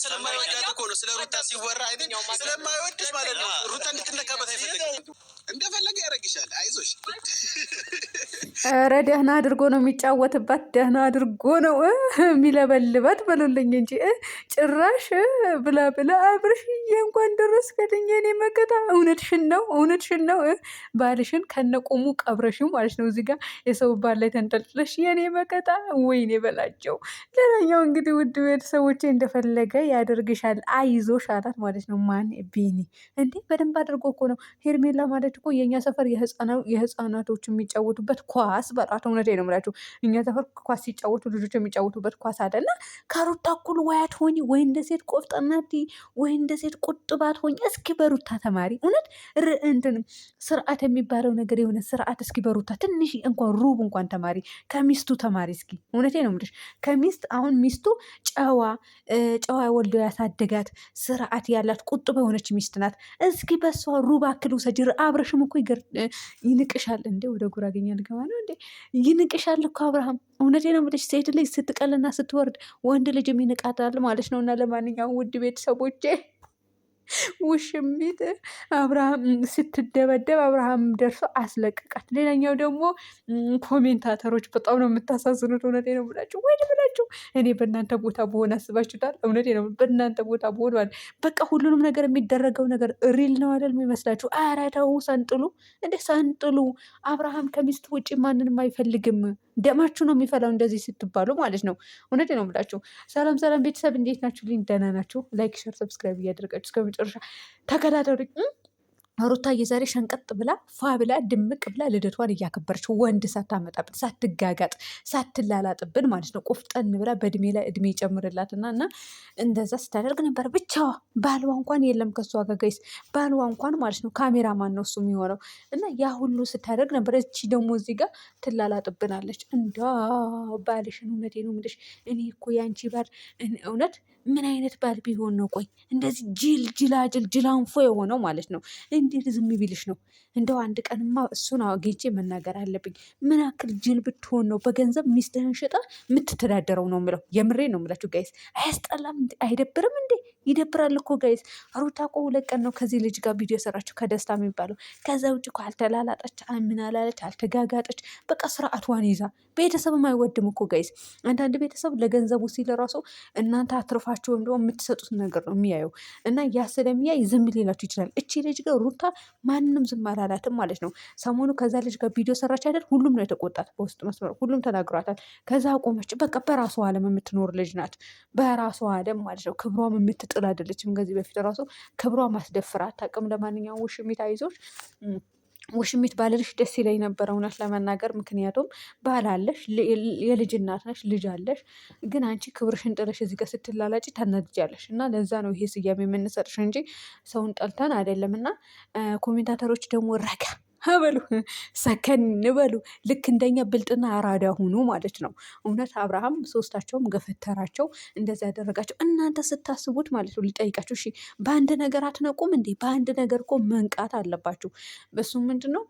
ስለማይወዳት እኮ ነው። ስለ ሩታ ሲወራ አይደል? ስለማይወድሽ ማለት ነው። ሩታ እንድትነካበት አይፈልግም። እንደፈለገ ያደርግሻል። አይዞሽ። ኧረ ደህና አድርጎ ነው የሚጫወትባት። ደህና አድርጎ ነው የሚለበልባት በሉልኝ እንጂ ጭራሽ ብላ አብርሽዬ እንኳን ደረስክልኝ የኔ መከታ። እውነትሽን ነው፣ እውነትሽን ነው። ባልሽን ከነቆሙ ቀብረሽው ማለት ነው። እዚህ ጋር የሰው ባል ላይ ተንጠልጥለሽ የኔ መከታ። ወይኔ በላቸው። ሌላኛው እንግዲህ ውድ ቤተሰቦቼ እንደፈለገ ያደርግሻል አይዞሽ አላት ማለት ነው። ማን ቢኒ እንዴ! በደንብ አድርጎ እኮ ነው። ሄርሜላ ማለት እኮ የእኛ ሰፈር የህፃናቶች የሚጫወቱበት ኳስ በላት። እውነቴን ነው የምላችሁ። እኛ ሰፈር ኳስ ሲጫወቱ ልጆች የሚጫወቱበት ኳስ አለና ከሩታ እኩል ወይ አትሆኝ ወይ እንደ ሴት ቆፍጠናቲ ወይ እንደ ሴት ቁጥባት ሆኝ። እስኪ በሩታ ተማሪ። እውነት እንትን ስርዓት የሚባለው ነገር የሆነ ስርዓት እስኪ በሩታ ትንሽ እንኳን ሩብ እንኳን ተማሪ፣ ከሚስቱ ተማሪ እስኪ። እውነቴን ነው የምልሽ። ከሚስት አሁን ሚስቱ ጨዋ ወልዶ ያሳደጋት ስርዓት ያላት ቁጥብ የሆነች ሚስት ናት። እስኪ በሷ ሩብ አክል ውሰጂ። አብረሽም እኮ ይንቅሻል እንዴ! ወደ ጉራጌኛ ልገባ ነው እንዴ? ይንቅሻል እኮ አብርሃም። እውነቴ ነው የምልሽ። ሴት ልጅ ስትቀልና ስትወርድ ወንድ ልጅ ይንቃታል ማለት ነው። እና ለማንኛውም ውድ ቤተሰቦቼ ውሽሚት አብርሃም ስትደበደብ አብርሃም ደርሶ አስለቀቃት። ሌላኛው ደግሞ ኮሜንታተሮች በጣም ነው የምታሳዝኑት። እውነቴ ነው ብላችሁ ወይ ብላችሁ እኔ በእናንተ ቦታ በሆን አስባችሁታል? እውነቴ ነው በእናንተ ቦታ በሆን ማለት በቃ ሁሉንም ነገር የሚደረገው ነገር ሪል ነው አይደል የሚመስላችሁ? ኧረ ተው ሰንጥሉ እንዴ ሰንጥሉ። አብርሃም ከሚስት ውጭ ማንንም አይፈልግም። ደማችሁ ነው የሚፈላው እንደዚህ ስትባሉ ማለት ነው። እውነቴ ነው የምላችሁ። ሰላም ሰላም ቤተሰብ እንዴት ናችሁ? ልኝ ደህና ናችሁ? ላይክ ሸር ሰብስክራይብ እያደረጋችሁ እስከ መጨረሻ ተከታተሉኝ። ሩታዬ ዛሬ ሸንቀጥ ብላ ፏ ብላ ድምቅ ብላ ልደቷን እያከበረች ወንድ ሳታመጣብን ሳትጋጋጥ ሳትላላጥብን ማለት ነው። ቆፍጠን ብላ በእድሜ ላይ እድሜ ይጨምርላትና እና እንደዛ ስታደርግ ነበር። ብቻዋ ባልዋ እንኳን የለም ከሷ ጋር ጋይስ፣ ባልዋ እንኳን ማለት ነው ካሜራማን ነው እሱ የሚሆነው። እና ያ ሁሉ ስታደርግ ነበር። እቺ ደግሞ እዚህ ጋር ትላላጥብናለች። እንዳ ባልሽን እውነቴ ነው የምልሽ እኔ እኮ ያንቺ ባል እውነት ምን አይነት ባል ቢሆን ነው? ቆይ እንደዚህ ጅላጅል ጅላንፎ የሆነው ማለት ነው። እንዴት ዝም ቢልሽ ነው? እንደው አንድ ቀንማ እሱን አግኝቼ መናገር አለብኝ። ምን ያክል ጅል ብትሆን ነው በገንዘብ ሚስትህን ሽጣ የምትተዳደረው ነው የምለው። የምሬ ነው የምላችሁ ጋይስ። አያስጠላም? አይደብርም እንዴ? ይደብራል እኮ ጋይስ። ሩታ እኮ 2 ቀን ነው ከዚህ ልጅ ጋር ቪዲዮ ሰራችሁ ከደስታ የሚባለው። ከዛ ውጭ እኮ አልተላላጠች፣ ምን አላለች፣ አልተጋጋጠች። በቃ ስርዓቷን ይዛ። ቤተሰብም አይወድም እኮ ጋይስ። አንዳንድ ቤተሰብ ለገንዘቡ ሲል ራሱ እናንተ አትርፋችሁ ወይም ደግሞ የምትሰጡት ነገር ነው የሚያየው እና ያ ስለሚያይ ዝም ሊላችሁ ይችላል። እቺ ልጅ ጋር ሩታ ማንንም ዝም አላላትም ማለት ነው። ሰሞኑ ከዛ ልጅ ጋር ቪዲዮ ሰራች አይደል? ሁሉም ነው የተቆጣት በውስጥ መስመር፣ ሁሉም ተናግሯታል። ከዛ አቆመች። በቃ በራሷ ዓለም የምትኖር ልጅ ናት። በራሷ ዓለም ማለት ነው። ክብሯም የምትጥል አይደለችም። ከዚህ በፊት ራሱ ክብሯ ማስደፍር አታውቅም። ለማንኛውም ውሽሚት አይዞሽ። ውሽሚት ባልልሽ ደስ ይለኝ ነበር እውነት ለመናገር። ምክንያቱም ባል አለሽ፣ የልጅ እናት ነሽ፣ ልጅ አለሽ። ግን አንቺ ክብርሽን ጥለሽ እዚህ ጋር ስትላላጭ ታናድጃለሽ። እና ለዛ ነው ይሄ ስያሜ የምንሰጥሽ እንጂ ሰውን ጠልተን አይደለም። እና ኮሜንታተሮች ደግሞ ረጋ በሉ፣ ሰከን በሉ። ልክ እንደኛ ብልጥና አራዳ ሁኑ ማለት ነው። እውነት አብርሃም ሶስታቸውም ገፈተራቸው፣ እንደዚ ያደረጋቸው እናንተ ስታስቡት ማለት ነው። ሊጠይቃችሁ እሺ፣ በአንድ ነገር አትነቁም እንዴ? በአንድ ነገር እኮ መንቃት አለባችሁ። በሱ ምንድን ነው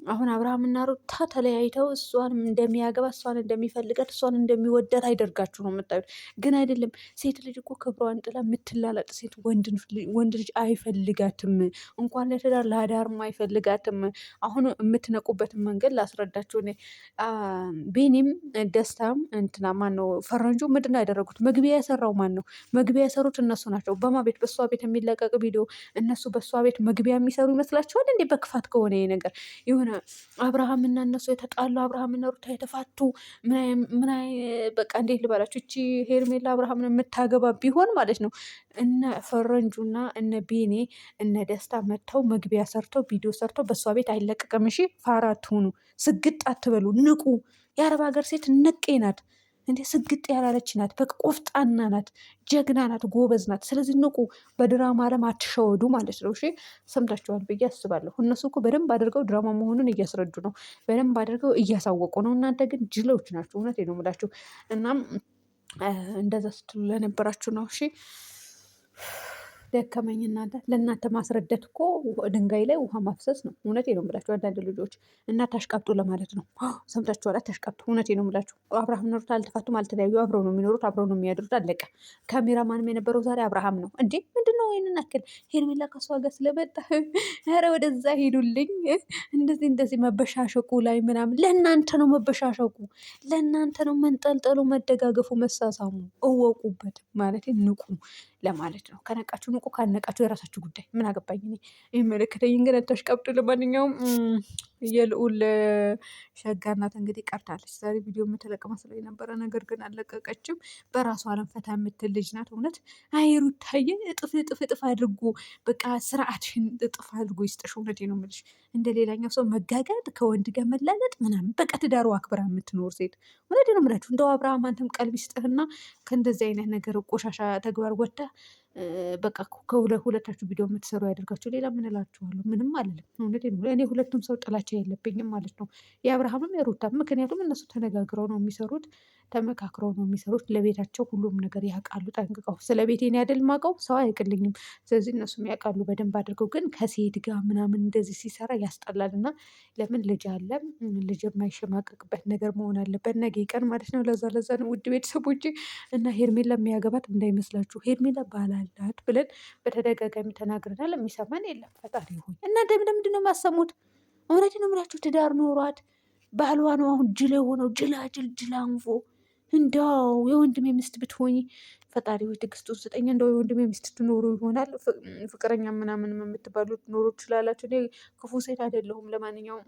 አሁን አብርሃምና ሩታ ተለያይተው እሷን እንደሚያገባ እሷን እንደሚፈልጋት እሷን እንደሚወዳት አይደርጋችሁ ነው የምታዩት። ግን አይደለም። ሴት ልጅ እኮ ክብሯን ጥላ የምትላላጥ ሴት ወንድ ልጅ አይፈልጋትም። እንኳን ለትዳር ለአዳርም አይፈልጋትም። አሁን የምትነቁበትን መንገድ ላስረዳችሁ። ቤኒም ደስታም እንትና ማን ነው ፈረንጁ ምንድን ነው ያደረጉት? መግቢያ የሰራው ማን ነው? መግቢያ የሰሩት እነሱ ናቸው። በማ ቤት? በእሷ ቤት የሚለቀቅ ቪዲዮ እነሱ በእሷ ቤት መግቢያ የሚሰሩ ይመስላችኋል እንዴ? በክፋት ከሆነ ይሄ ነገር የሆነ አብርሃምና እነሱ የተጣሉ አብርሃምና ሩታ የተፋቱ ምን በቃ እንዴት ልባላችሁ? እቺ ሄርሜላ አብርሃምን የምታገባ ቢሆን ማለት ነው እነ ፈረንጁና እነ ቤኔ እነ ደስታ መጥተው መግቢያ ሰርተው ቪዲዮ ሰርተው በእሷ ቤት አይለቀቅም። እሺ ፋራ አትሁኑ፣ ስግጥ አትበሉ፣ ንቁ። የአረብ ሀገር ሴት ነቄ ናት እንዴ! ስግጥ ያላለች ናት። በቃ ቆፍጣና ናት፣ ጀግና ናት፣ ጎበዝ ናት። ስለዚህ ንቁ። በድራማ ዓለም አትሸወዱ ማለት ነው። እሺ ሰምታችኋል ብዬ አስባለሁ። እነሱ እኮ በደንብ አድርገው ድራማ መሆኑን እያስረዱ ነው፣ በደንብ አድርገው እያሳወቁ ነው። እናንተ ግን ጅሎች ናችሁ። እውነቴን ነው የምላችሁ። እናም እንደዛ ስትሉ ለነበራችሁ ነው። እሺ ደከመኝ እናንተ። ለእናንተ ማስረዳት እኮ ድንጋይ ላይ ውሃ ማፍሰስ ነው። እውነቴን ነው የምላችሁ አንዳንድ ልጆች እና ታሽቃብጡ ለማለት ነው። ሰምታችኋል? ታሽቃብጡ። እውነቴን ነው የምላችሁ። አብርሃም ኖሩት አልተፋቱም፣ አልተለያዩ፣ አብረው ነው የሚኖሩት፣ አብረው ነው የሚያድሩት። አለቀ። ካሜራማንም የነበረው ዛሬ አብርሃም ነው እንዴ! ምንድነው ይህንን አክል ሄርሜላ ከሷ ጋር ስለመጣ ኧረ ወደዛ ሄዱልኝ። እንደዚህ እንደዚህ መበሻሸቁ ላይ ምናምን ለእናንተ ነው መበሻሸቁ፣ ለእናንተ ነው መንጠልጠሉ፣ መደጋገፉ፣ መሳሳሙ። እወቁበት ማለት ንቁ ለማለት ነው። ከነቃችሁ ንቁ፣ ካልነቃችሁ የራሳችሁ ጉዳይ። ምን አገባኝ እኔ የሚመለከተኝ ግን አታሽቃብጡ። ለማንኛውም የልዑል ሸጋ እናት እንግዲህ ቀርታለች። ዛሬ ቪዲዮ የምትለቅ መስሎኝ ነበረ፣ ነገር ግን አልለቀቀችም። በራሷ አለም ፈታ የምትል ልጅ ናት። እውነት አይሩ ታየ እጥፍ እጥፍ እጥፍ አድርጎ በቃ ስርዓትሽን እጥፍ አድርጎ ይስጥሽ። እውነቴ ነው የምልሽ እንደ ሌላኛው ሰው መጋጋጥ፣ ከወንድ ጋር መላለጥ ምናምን በቃ ትዳሩ አክብራ የምትኖር ሴት። እውነቴ ነው የምላችሁ እንደው አብርሃም አንተም ቀልብ ይስጥህና ከእንደዚህ አይነት ነገር ቆሻሻ ተግባር ወጥታ በቃ ከሁለታችሁ ቪዲዮ የምትሰሩ ያደርጋችሁ። ሌላ ምን እላችኋለሁ? ምንም አልልም። እውነቴን ነው። እኔ ሁለቱም ሰው ጥላቻ የለብኝም ማለት ነው፣ የአብርሃምም የሩታም። ምክንያቱም እነሱ ተነጋግረው ነው የሚሰሩት፣ ተመካክረው ነው የሚሰሩት። ለቤታቸው ሁሉም ነገር ያውቃሉ ጠንቅቀው። ስለ ቤቴ እኔ አይደል የማውቀው፣ ሰው አያውቅልኝም። ስለዚህ እነሱም ያውቃሉ በደንብ አድርገው። ግን ከሴት ጋር ምናምን እንደዚህ ሲሰራ ያስጠላል። እና ለምን ልጅ አለ፣ ልጅ የማይሸማቀቅበት ነገር መሆን አለበት ነገ ቀን ማለት ነው። ለዛ ነው ውድ ቤተሰቦቼ። እና ሄርሜላ የሚያገባት እንዳይመስላችሁ፣ ሄርሜላ ባላላት ብለን በተደጋጋሚ ተናግረናል። የሚሰማን የለም። ፈጣሪ ሆይ እናንተ ለምንድን ነው የማሰሙት? እውነቴን ነው የምላችሁ። ትዳር ኖሯት ባሏ ነው አሁን ጅል የሆነው፣ ጅላጅል ጅላንፎ። እንደው የወንድሜ ሚስት ብትሆኝ ፈጣሪ ወይ ትዕግስቱን ስጠኝ። እንደው የወንድሜ ሚስት ትኖሩ ይሆናል፣ ፍቅረኛ ምናምን የምትባሉ ትኖሩ ትችላላችሁ። እኔ ክፉ ሴት አይደለሁም። ለማንኛውም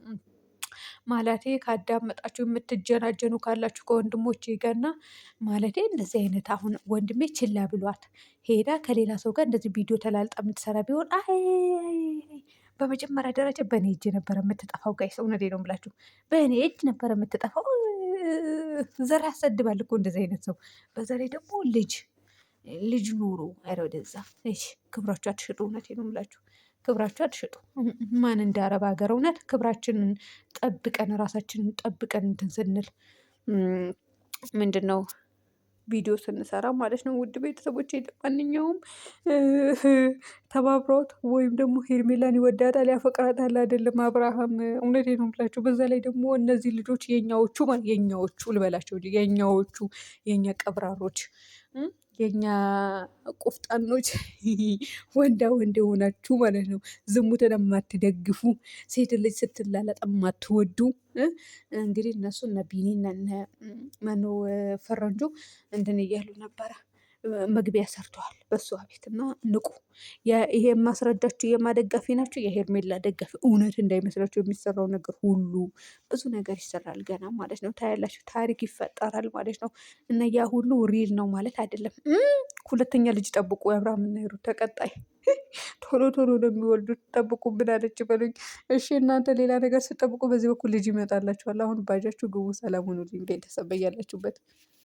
ማለቴ ካዳመጣችሁ የምትጀናጀኑ ካላችሁ ከወንድሞቼ ጋርና ማለቴ እንደዚህ አይነት አሁን ወንድሜ ችላ ብሏት ሄዳ ከሌላ ሰው ጋር እንደዚህ ቪዲዮ ተላልጣ የምትሰራ ቢሆን አይ በመጀመሪያ ደረጃ በእኔ እጅ ነበረ የምትጠፋው። ጋይስ እውነቴን ነው የምላችሁ፣ በእኔ እጅ ነበረ የምትጠፋው። ዘር ያሰድባል እኮ እንደዚህ አይነት ሰው። በዛ ላይ ደግሞ ልጅ ኑሮ ኧረ ወደዛ ክብራችሁ አትሽጡ። እውነቴን ነው የምላችሁ፣ ክብራችሁ አትሽጡ። ማን እንዳረብ ሀገር እውነት ክብራችንን ጠብቀን ራሳችንን ጠብቀን እንትን ስንል ምንድን ነው ቪዲዮ ስንሰራ ማለት ነው። ውድ ቤተሰቦች ለማንኛውም ተባብረውት ወይም ደግሞ ሄርሜላን ይወዳታል ያፈቅራታል አይደለም አብርሃም። እውነቴን ነው የምላቸው። በዛ ላይ ደግሞ እነዚህ ልጆች የኛዎቹ ልበላቸው፣ የኛ ቀብራሮች፣ የኛ ቁፍጣኖች ወንዳ ወንድ የሆናችሁ ማለት ነው፣ ዝሙትን የማትደግፉ ሴት ልጅ ስትላለጥ የማትወዱ እንግዲህ እነሱ እነ ቢኒ እነ መኖ ፈረንጆ እንትን እያሉ ነበረ መግቢያ ሰርተዋል በእሷ ቤት። እና ንቁ። ይሄ የማስረዳችሁ የማደጋፊ ናቸው፣ የሄርሜላ ደጋፊ። እውነት እንዳይመስላችሁ የሚሰራው ነገር ሁሉ ብዙ ነገር ይሰራል ገና ማለት ነው። ታያላችሁ፣ ታሪክ ይፈጠራል ማለት ነው። እና ያ ሁሉ ሪል ነው ማለት አይደለም። ሁለተኛ ልጅ ጠብቁ፣ የአብርሃምና የሩት ተቀጣይ ቶሎ ቶሎ ነው የሚወልዱት። ጠብቁ ብላለች በሉኝ። እሺ እናንተ ሌላ ነገር ስጠብቁ በዚህ በኩል ልጅ ይመጣላችኋል። አሁን ባጃችሁ ግቡ። ሰላም ሁኑልኝ ቤተሰብ በያላችሁበት።